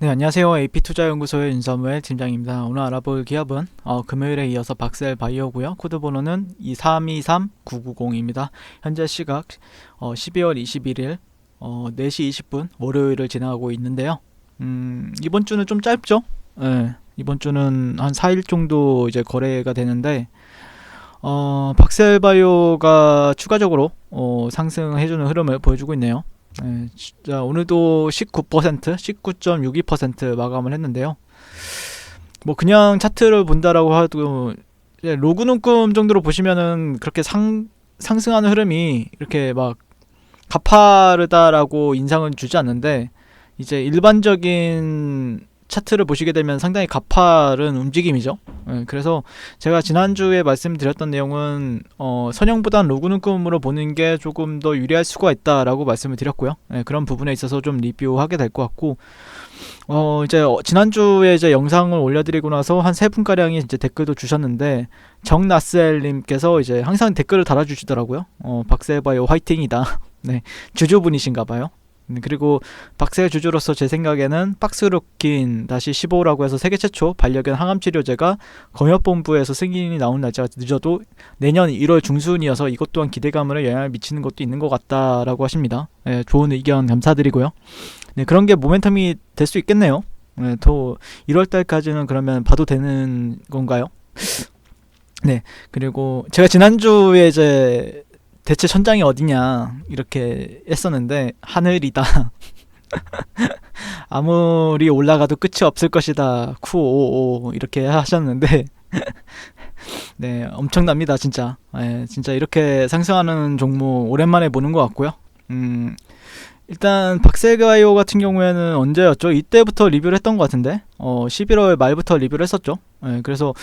네, 안녕하세요. AP투자연구소의 윤사무엘 팀장입니다. 오늘 알아볼 기업은 금요일에 이어서 박셀바이오고요. 코드번호는 2323990입니다. 현재 시각 12월 21일 4시 20분 월요일을 지나가고 있는데요. 이번 주는 좀 짧죠? 네, 이번 주는 한 4일 정도 이제 거래가 되는데 박셀바이오가 추가적으로 상승해주는 흐름을 보여주고 있네요. 네, 진짜 오늘도 19%, 19.62% 마감을 했는데요. 뭐 그냥 차트를 본다라고 해도 이제 로그 눈금 정도로 보시면은 그렇게 상승하는 흐름이 이렇게 막 가파르다라고 인상은 주지 않는데, 이제 일반적인 차트를 보시게 되면 상당히 가파른 움직임이죠. 그래서 제가 지난주에 말씀드렸던 내용은 선형보단 로그 눈금으로 보는 게 조금 더 유리할 수가 있다라고 말씀을 드렸고요. 그런 부분에 있어서 좀 리뷰하게 될 것 같고, 이제 지난주에 이제 영상을 올려드리고 나서 한 3분가량이 이제 댓글도 주셨는데, 정나스엘님께서 이제 항상 댓글을 달아주시더라고요. 박셀바이오 화이팅이다. 네, 주주분이신가봐요. 그리고 박셀 주주로서 제 생각에는 박스루킨 다시 15라고 해서 세계 최초 반려견 항암치료제가 검역본부에서 승인이 나온 날짜가 늦어도 내년 1월 중순이어서 이것 또한 기대감에 영향을 미치는 것도 있는 것 같다라고 하십니다. 네, 좋은 의견 감사드리고요. 네, 그런 게 모멘텀이 될 수 있겠네요. 네, 또 1월달까지는 그러면 봐도 되는 건가요? 네, 그리고 제가 지난주에 이제 대체 천장이 어디냐 이렇게 했었는데, 하늘이다. 아무리 올라가도 끝이 없을 것이다. 쿠오오 이렇게 하셨는데 네, 엄청납니다 진짜. 네, 진짜 이렇게 상승하는 종목 오랜만에 보는 것 같고요. 일단 박셀바이오 같은 경우에는 언제였죠? 이때부터 리뷰를 했던 것 같은데 11월 말부터 리뷰를 했었죠. 네, 그래서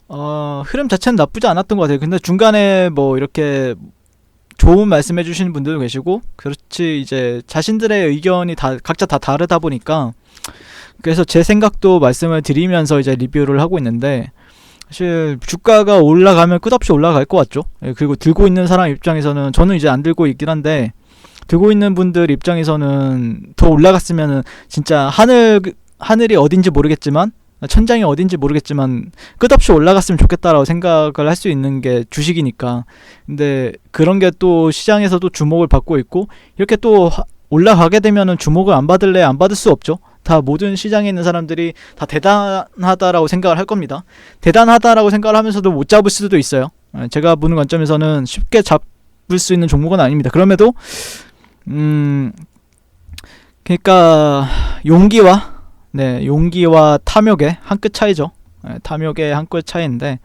흐름 자체는 나쁘지 않았던 것 같아요. 근데 중간에 뭐 이렇게 좋은 말씀 해주시는 분들도 계시고, 그렇지 이제 자신들의 의견이 각자 다 다르다 보니까, 그래서 제 생각도 말씀을 드리면서 이제 리뷰를 하고 있는데, 사실 주가가 올라가면 끝없이 올라갈 것 같죠. 그리고 들고 있는 사람 입장에서는, 저는 이제 안 들고 있긴 한데 들고 있는 분들 입장에서는 더 올라갔으면은 진짜 하늘이 어딘지 모르겠지만, 천장이 어딘지 모르겠지만 끝없이 올라갔으면 좋겠다라고 생각을 할 수 있는 게 주식이니까. 근데 그런 게 또 시장에서도 주목을 받고 있고, 이렇게 또 올라가게 되면은 주목을 안 받을래 안 받을 수 없죠. 다 모든 시장에 있는 사람들이 다 대단하다라고 생각을 할 겁니다. 대단하다라고 생각을 하면서도 못 잡을 수도 있어요. 제가 보는 관점에서는 쉽게 잡을 수 있는 종목은 아닙니다. 그럼에도 그러니까 용기와 탐욕의 한 끗 차이죠. 탐욕의 한 끗 차이인데,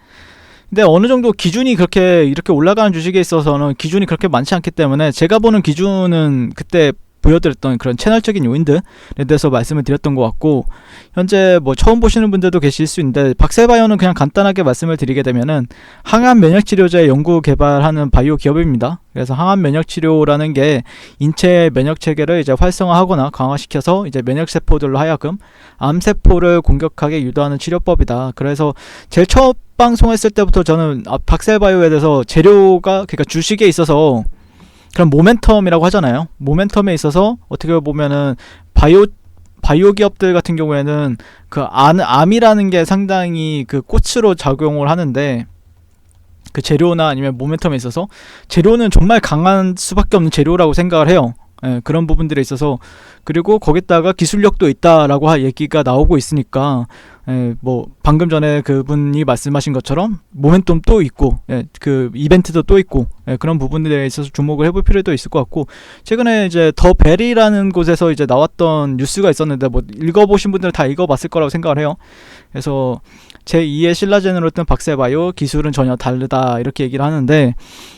근데 어느 정도 기준이 그렇게 이렇게 올라가는 주식에 있어서는 기준이 그렇게 많지 않기 때문에, 제가 보는 기준은 그때 보여드렸던 그런 채널적인 요인들에 대해서 말씀을 드렸던 것 같고, 현재 뭐 처음 보시는 분들도 계실 수 있는데, 박셀바이오는 그냥 간단하게 말씀을 드리게 되면은 항암 면역 치료제 연구 개발하는 바이오 기업입니다. 그래서 항암 면역 치료라는 게 인체 면역 체계를 이제 활성화하거나 강화시켜서 이제 면역 세포들로 하여금 암 세포를 공격하게 유도하는 치료법이다. 그래서 제일 첫 방송했을 때부터 저는 박셀바이오에 대해서 재료가, 그러니까 주식에 있어서 그런 모멘텀이라고 하잖아요. 모멘텀에 있어서 어떻게 보면은 바이오 기업들 같은 경우에는 그 암이라는 게 상당히 그 꽃으로 작용을 하는데, 그 재료나 아니면 모멘텀에 있어서 재료는 정말 강한 수밖에 없는 재료라고 생각을 해요. 그런 부분들에 있어서. 그리고 거기다가 기술력도 있다라고 얘기가 나오고 있으니까, 뭐 방금 전에 그분이 말씀하신 것처럼 모멘텀도 있고, 그 이벤트도 또 있고, 그런 부분들에 있어서 주목을 해볼 필요도 있을 것 같고, 최근에 이제 더 벨이라는 곳에서 이제 나왔던 뉴스가 있었는데, 뭐 읽어보신 분들은 다 읽어봤을 거라고 생각을 해요. 그래서 제2의 신라젠으로 뜬 박셀바이오, 기술은 전혀 다르다 이렇게 얘기를 하는데,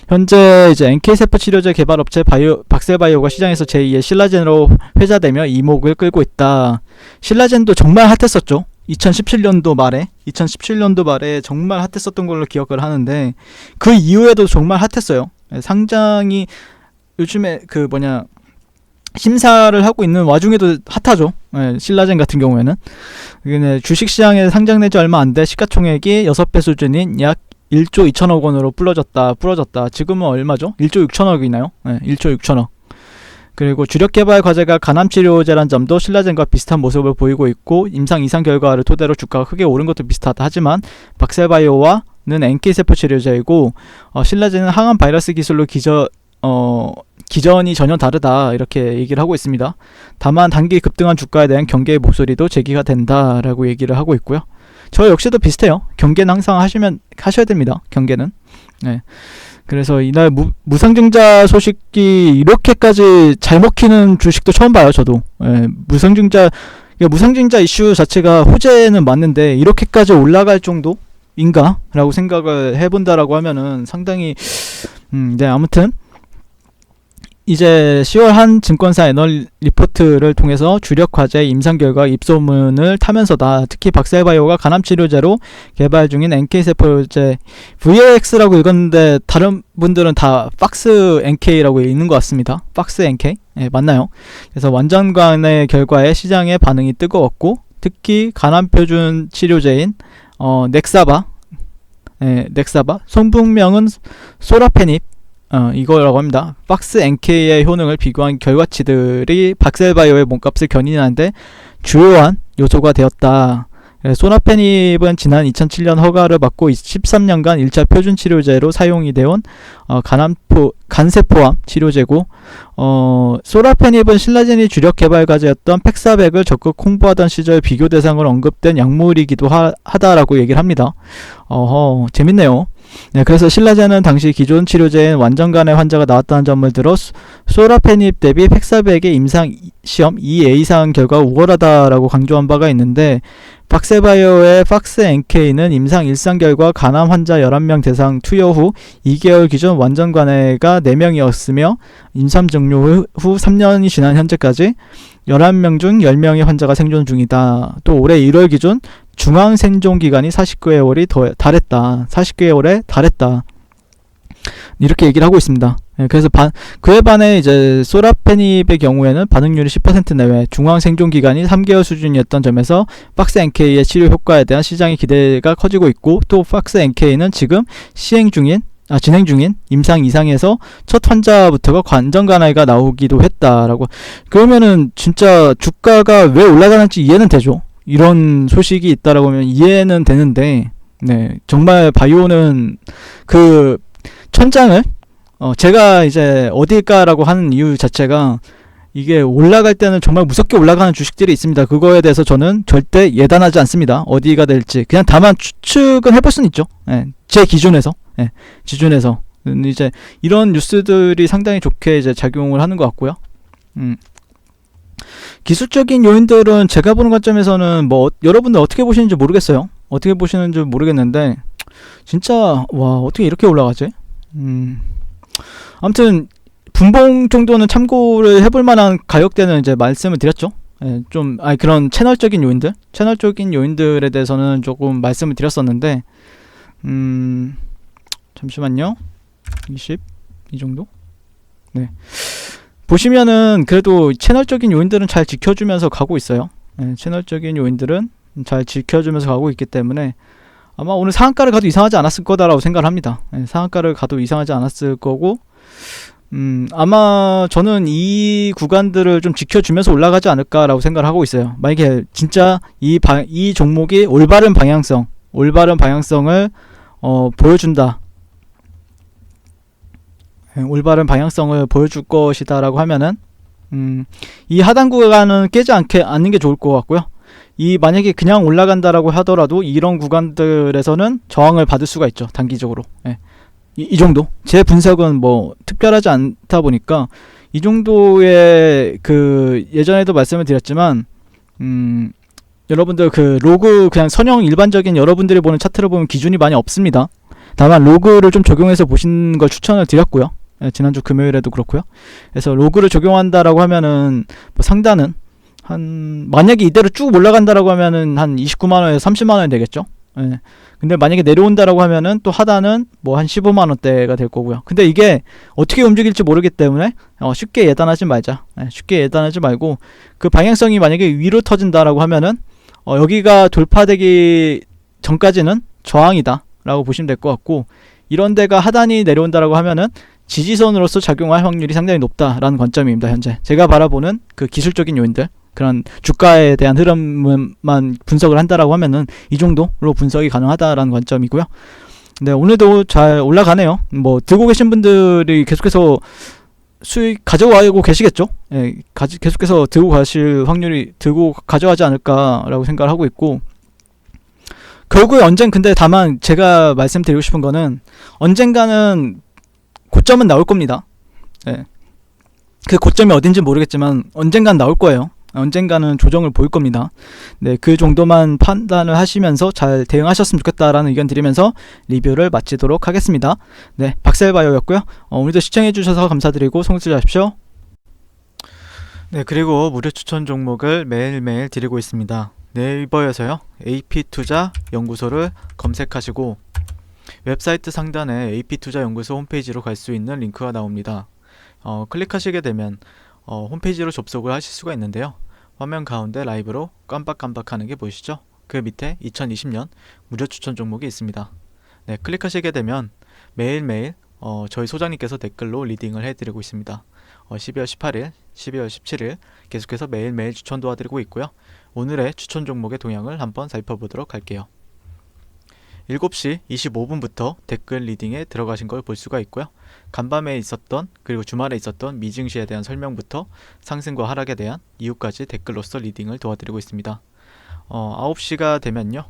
현재 이제 NK세포 치료제 개발업체 박셀바이오가 시장에서 제2의 신라젠으로 회자되며 이목을 끌고 있다. 신라젠도 정말 핫했었죠. 2017년도 말에 정말 핫했었던 걸로 기억을 하는데, 그 이후에도 정말 핫했어요. 상장이 요즘에 심사를 하고 있는 와중에도 핫하죠. 신라젠 같은 경우에는 주식시장에 상장된 지 얼마 안 돼 시가총액이 6배 수준인 약 1조 2천억 원으로 부러졌다. 지금은 얼마죠? 1조 6천억이나요? 1조 6천억. 그리고 주력 개발 과제가 간암 치료제란 점도 신라젠과 비슷한 모습을 보이고 있고 임상 이상 결과를 토대로 주가가 크게 오른 것도 비슷하다. 하지만 박셀바이오와는 NK세포 치료제이고 신라젠은 항암 바이러스 기술로 기전이 전혀 다르다 이렇게 얘기를 하고 있습니다. 다만 단기 급등한 주가에 대한 경계의 목소리도 제기가 된다라고 얘기를 하고 있고요. 저 역시도 비슷해요. 경계는 항상 하셔야 됩니다. 경계는. 네. 그래서 이날 무상증자 소식이 이렇게까지 잘 먹히는 주식도 처음 봐요. 저도. 네. 무상증자 이슈 자체가 호재는 맞는데 이렇게까지 올라갈 정도인가? 라고 생각을 해본다라고 하면은 상당히 네, 아무튼 이제 10월 한 증권사 애널 리포트를 통해서 주력 과제 임상 결과 입소문을 타면서다. 특히 박셀바이오가 간암 치료제로 개발 중인 NK세포제 VAX라고 읽었는데 다른 분들은 다 박스 NK라고 읽는 것 같습니다. 박스 NK? 네, 맞나요? 그래서 완전간의 결과에 시장의 반응이 뜨거웠고 특히 간암 표준 치료제인 넥사바, 성분명은 소라페닙 이거라고 합니다. 박스 NK의 효능을 비교한 결과치들이 박셀바이오의 몸값을 견인하는데 주요한 요소가 되었다. 소라페닙은 지난 2007년 허가를 받고 13년간 1차 표준 치료제로 사용이 되온 간세포암 치료제고 소라페닙은 신라젠이 주력 개발 과제였던 팩사백을 적극 홍보하던 시절 비교 대상으로 언급된 약물이기도 하다라고 얘기를 합니다. 재밌네요. 네, 그래서 신라젠은 당시 기존 치료제인 완전간의 환자가 나왔다는 점을 들어 소라페닙 대비 팩사백의 임상 시험 2A 이상 결과가 우월하다라고 강조한 바가 있는데 박셀바이오의 박스 NK는 임상 1상 결과 간암 환자 11명 대상 투여 후 2개월 기준 완전간해가 4명이었으며 임상 종료 후 3년이 지난 현재까지 11명 중 10명의 환자가 생존 중이다. 또 올해 1월 기준 중앙 생존 기간이 49개월이 달했다. 40개월에 달했다. 이렇게 얘기를 하고 있습니다. 그래서 그에 반해 이제 소라페닙의 경우에는 반응률이 10% 내외, 중앙 생존 기간이 3개월 수준이었던 점에서 박스 NK의 치료 효과에 대한 시장의 기대가 커지고 있고 또 박스 NK는 지금 진행 중인 임상 2상에서 첫 환자부터가 관전간화가 나오기도 했다라고. 그러면은 진짜 주가가 왜 올라가는지 이해는 되죠. 이런 소식이 있다라고 하면 이해는 되는데, 네, 정말 바이오는 그 천장을 제가 이제 어딜까라고 하는 이유 자체가 이게 올라갈 때는 정말 무섭게 올라가는 주식들이 있습니다. 그거에 대해서 저는 절대 예단하지 않습니다. 어디가 될지 그냥 다만 추측은 해볼 수는 있죠. 네, 제 기준에서. 네, 기준에서 이제 이런 뉴스들이 상당히 좋게 이제 작용을 하는 것 같고요. 기술적인 요인들은 제가 보는 관점에서는 뭐 여러분들 어떻게 보시는지 모르겠어요. 어떻게 보시는지 모르겠는데 진짜 와 어떻게 이렇게 올라가지? 아무튼 분봉 정도는 참고를 해볼 만한 가격대는 이제 말씀을 드렸죠. 예, 좀 그런 채널적인 요인들에 대해서는 조금 말씀을 드렸었는데 잠시만요. 20 이 정도? 네. 보시면은 그래도 채널적인 요인들은 잘 지켜주면서 가고 있어요. 네, 채널적인 요인들은 잘 지켜주면서 가고 있기 때문에 아마 오늘 상한가를 가도 이상하지 않았을 거다라고 생각을 합니다. 네, 상한가를 가도 이상하지 않았을 거고 아마 저는 이 구간들을 좀 지켜주면서 올라가지 않을까라고 생각을 하고 있어요. 만약에 진짜 이 종목이 올바른 방향성을 보여준다. 올바른 방향성을 보여줄 것이다라고 하면은 이 하단 구간은 깨지 않는 게 좋을 것 같고요. 만약에 그냥 올라간다라고 하더라도 이런 구간들에서는 저항을 받을 수가 있죠. 단기적으로. 예. 이 정도. 제 분석은 뭐 특별하지 않다 보니까 이 정도의 그 예전에도 말씀을 드렸지만 여러분들 그 로그 그냥 선형 일반적인 여러분들이 보는 차트를 보면 기준이 많이 없습니다. 다만 로그를 좀 적용해서 보시는 걸 추천을 드렸고요. 예, 지난주 금요일에도 그렇고요. 그래서 로그를 적용한다라고 하면은 뭐 상단은 만약에 이대로 쭉 올라간다라고 하면은 한 29만원에서 30만원이 되겠죠. 예. 근데 만약에 내려온다라고 하면은 또 하단은 뭐 한 15만원대가 될 거고요. 근데 이게 어떻게 움직일지 모르기 때문에 쉽게 예단하지 말자. 예, 쉽게 예단하지 말고 그 방향성이 만약에 위로 터진다라고 하면은 여기가 돌파되기 전까지는 저항이다 라고 보시면 될 것 같고 이런 데가 하단이 내려온다라고 하면은 지지선으로서 작용할 확률이 상당히 높다라는 관점입니다. 현재 제가 바라보는 그 기술적인 요인들, 그런 주가에 대한 흐름만 분석을 한다라고 하면은 이 정도로 분석이 가능하다라는 관점이고요. 네, 오늘도 잘 올라가네요. 뭐 들고 계신 분들이 계속해서 수익 가져가고 계시겠죠. 예, 계속해서 들고 가실 확률이, 들고 가져가지 않을까라고 생각을 하고 있고, 결국에 근데 다만 제가 말씀드리고 싶은 거는 언젠가는 고점은 나올 겁니다. 예. 그 고점이 어딘지 모르겠지만 언젠간 나올 거예요. 언젠가는 조정을 보일 겁니다. 네, 그 정도만 판단을 하시면서 잘 대응하셨으면 좋겠다라는 의견 드리면서 리뷰를 마치도록 하겠습니다. 네, 박셀바이오였고요. 오늘도 시청해주셔서 감사드리고 성실하십시오. 네, 그리고 무료 추천 종목을 매일매일 드리고 있습니다. 네이버에서요, AP투자 연구소를 검색하시고 웹사이트 상단에 AP투자 연구소 홈페이지로 갈 수 있는 링크가 나옵니다. 클릭하시게 되면 홈페이지로 접속을 하실 수가 있는데요. 화면 가운데 라이브로 깜빡깜빡하는 게 보이시죠? 그 밑에 2020년 무료 추천 종목이 있습니다. 네, 클릭하시게 되면 매일매일 저희 소장님께서 댓글로 리딩을 해드리고 있습니다. 12월 18일, 12월 17일 계속해서 매일매일 추천 도와드리고 있고요. 오늘의 추천 종목의 동향을 한번 살펴보도록 할게요. 7시 25분부터 댓글 리딩에 들어가신 걸 볼 수가 있고요. 간밤에 있었던, 그리고 주말에 있었던 미증시에 대한 설명부터 상승과 하락에 대한 이유까지 댓글로서 리딩을 도와드리고 있습니다. 9시가 되면요,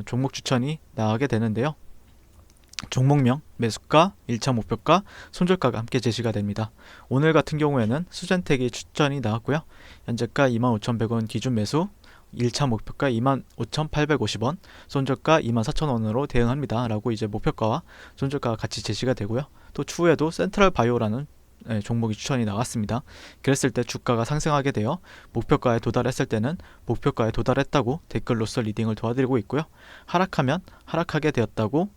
종목 추천이 나가게 되는데요. 종목명, 매수가, 1차 목표가, 손절가가 함께 제시가 됩니다. 오늘 같은 경우에는 수젠텍이 추천이 나왔고요. 현재가 25,100원 기준 매수, 1차 목표가 25,850원, 손절가 24,000원으로 대응합니다 라고 이제 목표가와 손절가가 같이 제시가 되고요. 또 추후에도 센트럴 바이오라는 종목이 추천이 나왔습니다. 그랬을 때 주가가 상승하게 되어 목표가에 도달했을 때는 목표가에 도달했다고 댓글로서 리딩을 도와드리고 있고요. 하락하면 하락하게 되었다고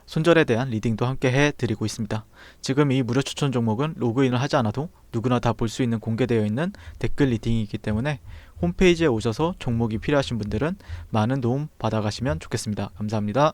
손절에 대한 리딩도 함께 해드리고 있습니다. 지금 이 무료 추천 종목은 로그인을 하지 않아도 누구나 다 볼 수 있는 공개되어 있는 댓글 리딩이기 때문에 홈페이지에 오셔서 종목이 필요하신 분들은 많은 도움 받아가시면 좋겠습니다. 감사합니다.